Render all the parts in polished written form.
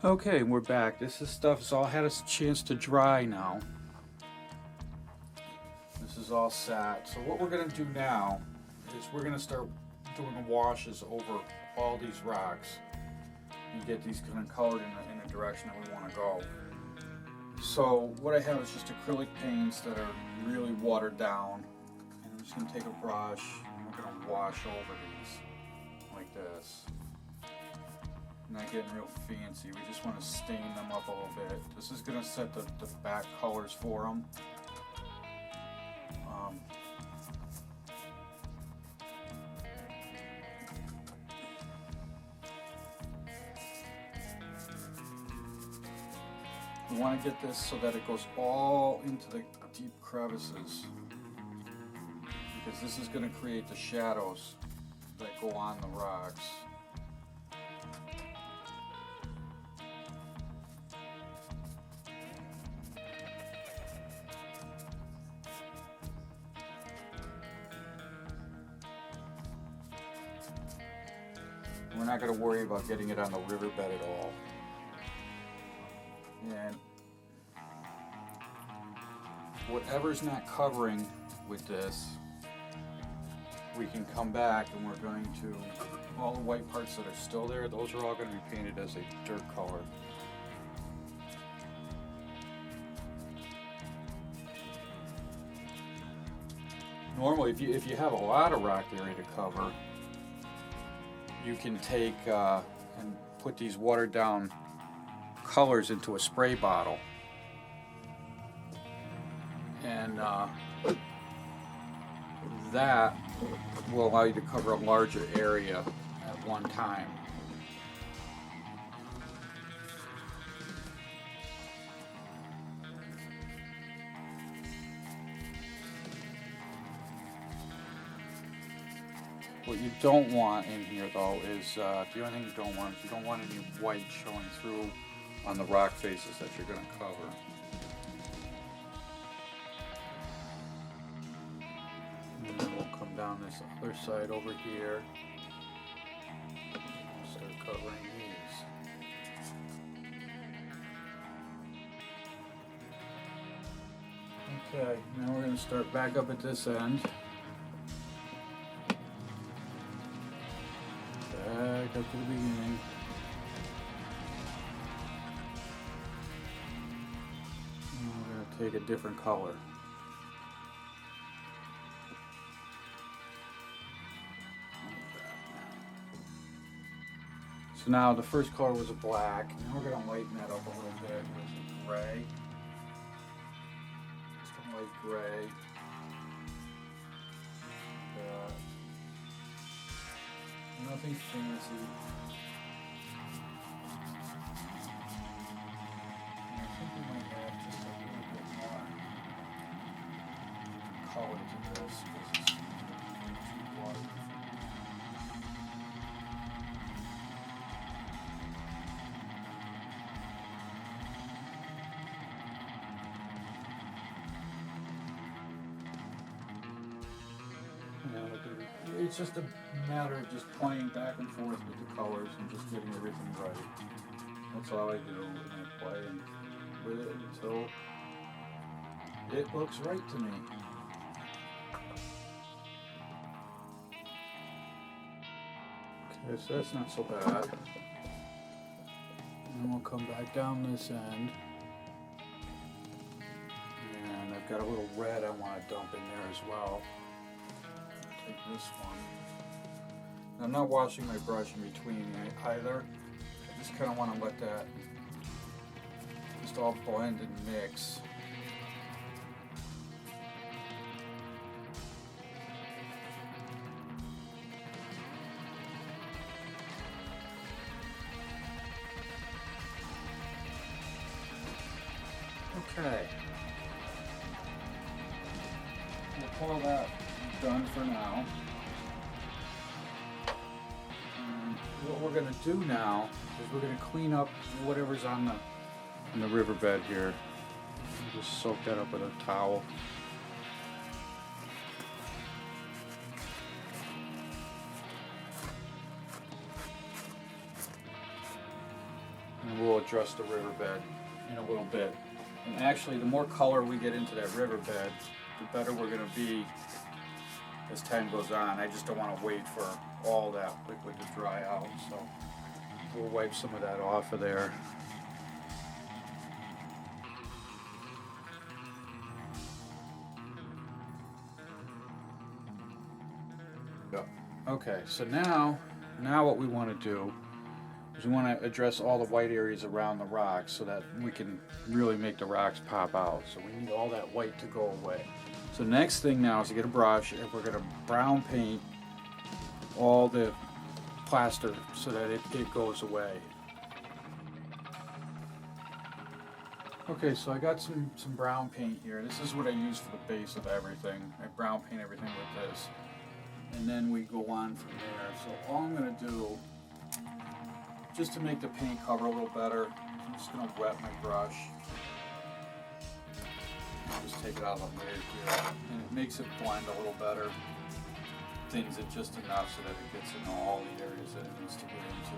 Okay, we're back. Stuff has all had a chance to dry now. This is all set. So what we're gonna do now is we're gonna start doing washes over all these rocks and get these kind of colored in the direction that we want to go. So what I have is just acrylic paints that are really watered down, and I'm just gonna take a brush and we're gonna wash over these like this. Not getting real fancy. We just want to stain them up a little bit. This is going to set the back colors for them. We want to get this so that it goes all into the deep crevices, because this is going to create the shadows that go on the rocks. We're not going to worry about getting it on the riverbed at all. And whatever's not covering with this, we can come back and we're going to, all the white parts that are still there, those are all going to be painted as a dirt color. Normally, if you have a lot of rock area to cover, you can take and put these watered down colors into a spray bottle, and that will allow you to cover a larger area at one time. What you don't want in here, though, is the only thing you don't want is you don't want any white showing through on the rock faces that you're going to cover. And then we'll come down this other side over here and start covering these. Okay, now we're going to start back up at this end. Back up to the beginning. And we're going to take a different color. So now the first color was a black. Now we're going to lighten that up a little bit with a gray. Just a light gray. Nothing fancy. And I think we might add just a little bit more color to this because it's too white. It's just a matter of just playing back and forth with the colors and just getting everything right. That's all I do, and I play with it until it looks right to me. Okay, so that's not so bad. And then we'll come back down this end. And I've got a little red I want to dump in there as well. Take this one. I'm not washing my brush in between either. I just kind of want to let that just all blend and mix. Okay. We'll call that done for now. And what we're going to do now is we're going to clean up whatever's on the riverbed here. Just soak that up with a towel. and we'll address the riverbed in a little bit. And actually, the more color we get into that riverbed, the better we're going to be as time goes on. I just don't want to wait for all that liquid to dry out, so we'll wipe some of that off of there. Okay, so now what we want to do is we want to address all the white areas around the rocks so that we can really make the rocks pop out. So we need all that white to go away. So next thing now is to get a brush and we're going to brown paint all the plaster so that it goes away. Okay, so I got some brown paint here. This is what I use for the base of everything. I brown paint everything with this. And then we go on from there. So all I'm going to do, just to make the paint cover a little better, I'm just going to wet my brush. I'll just take it out of the lid here. And it makes it blend a little better. Thins it just enough so that it gets into all the areas that it needs to get into.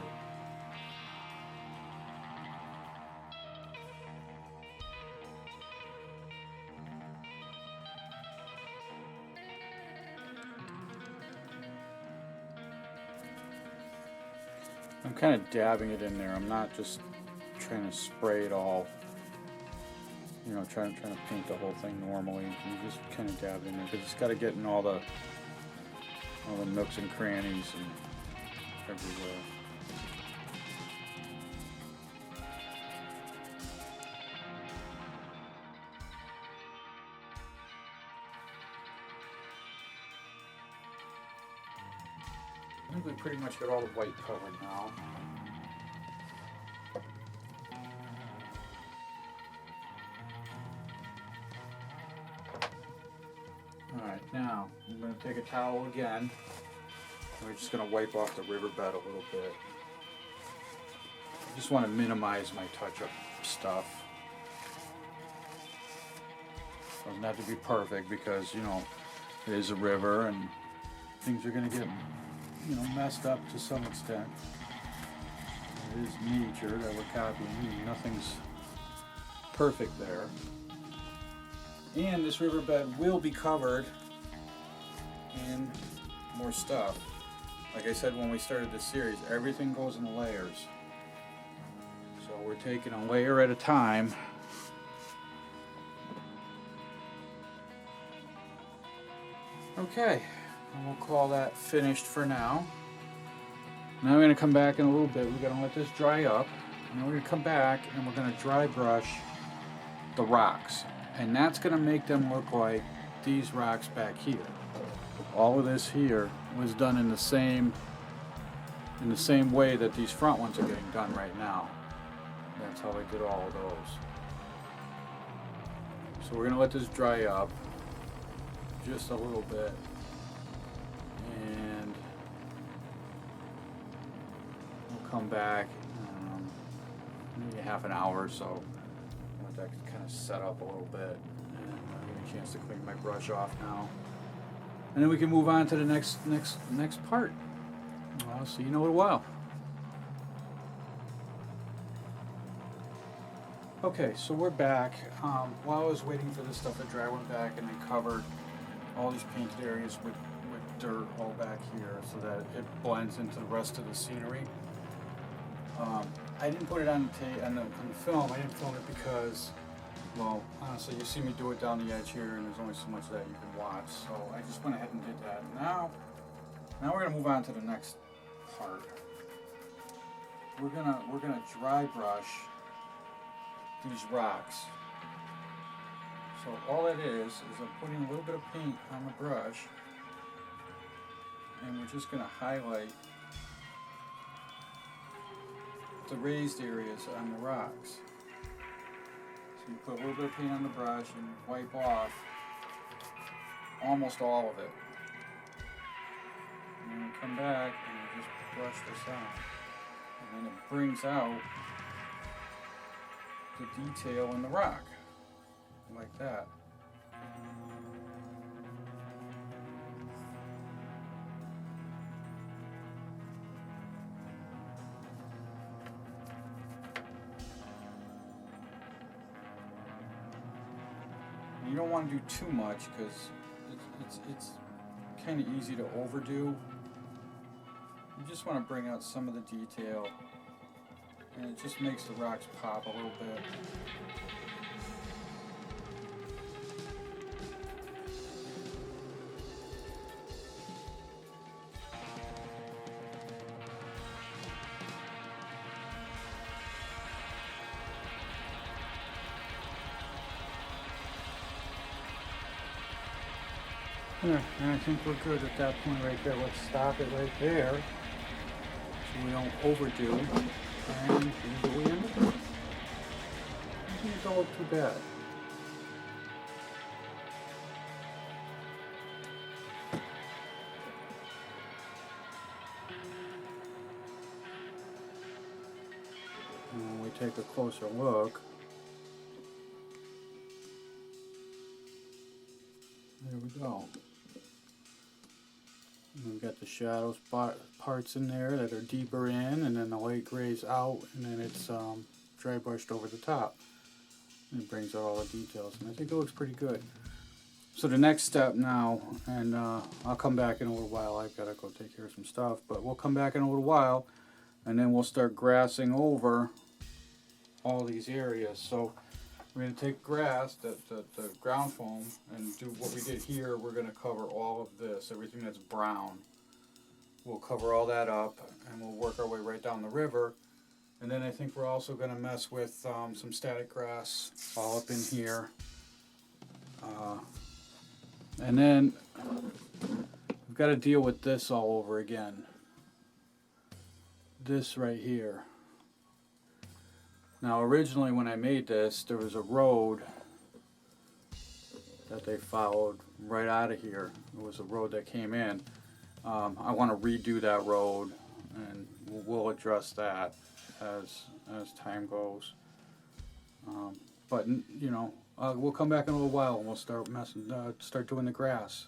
I'm kind of dabbing it in there. I'm not just trying to spray it all. You know, trying to paint the whole thing normally. You just kind of dab it in there because it's got to get in all the nooks and crannies and everywhere. I think we pretty much got all the white covered now. Alright, now I'm going to take a towel again. And we're just going to wipe off the riverbed a little bit. I just want to minimize my touch-up stuff. Doesn't have to be perfect because, you know, it is a river and things are going to get, you know, messed up to some extent. It is nature that we're copying. Nothing's perfect there. And this riverbed will be covered in more stuff. Like I said when we started this series, everything goes in layers. So we're taking a layer at a time. Okay, and we'll call that finished for now. Now we're going to come back in a little bit. We're going to let this dry up. And then we're going to come back and we're going to dry brush the rocks. And that's going to make them look like these rocks back here. All of this here was done in the same way that these front ones are getting done right now. That's how I did all of those. So we're going to let this dry up just a little bit. And we'll come back maybe half an hour or so. Let that kind of set up a little bit. And I'll get a chance to clean my brush off now. And then we can move on to the next part. I'll see you in a little while. Okay, so we're back. While I was waiting for this stuff to dry, I went back and I covered all these painted areas with dirt all back here so that it blends into the rest of the scenery. I didn't put it on the film. I didn't film it because, well, honestly, you see me do it down the edge here, and there's only so much that you can watch. So I just went ahead and did that. Now we're gonna move on to the next part. We're gonna dry brush these rocks. So all it is I'm putting a little bit of paint on the brush, and we're just gonna highlight the raised areas on the rocks. So you put a little bit of paint on the brush and wipe off almost all of it. And then you come back and you just brush this out. And then it brings out the detail in the rock, like that. You don't want to do too much because it's kind of easy to overdo. You just want to bring out some of the detail, and it just makes the rocks pop a little bit. There, and I think we're good at that point right there. Let's stop it right there so we don't overdo. And here's what we end up with. It doesn't look too bad. And when we take a closer look, there we go. And we've got the shadows parts in there that are deeper in, and then the light gray's out, and then it's dry brushed over the top. And it brings out all the details, and I think it looks pretty good. So the next step now, and I'll come back in a little while. I've got to go take care of some stuff, but we'll come back in a little while, and then we'll start grassing over all these areas. So we're going to take grass, the ground foam, and do what we did here. We're going to cover all of this, everything that's brown. We'll cover all that up, and we'll work our way right down the river. And then I think we're also going to mess with some static grass all up in here. And then we've got to deal with this all over again. This right here. Now originally when I made this, there was a road that they followed right out of here. It was a road that came in. I want to redo that road, and we'll address that as time goes. But you know, we'll come back in a little while and we'll start doing the grass.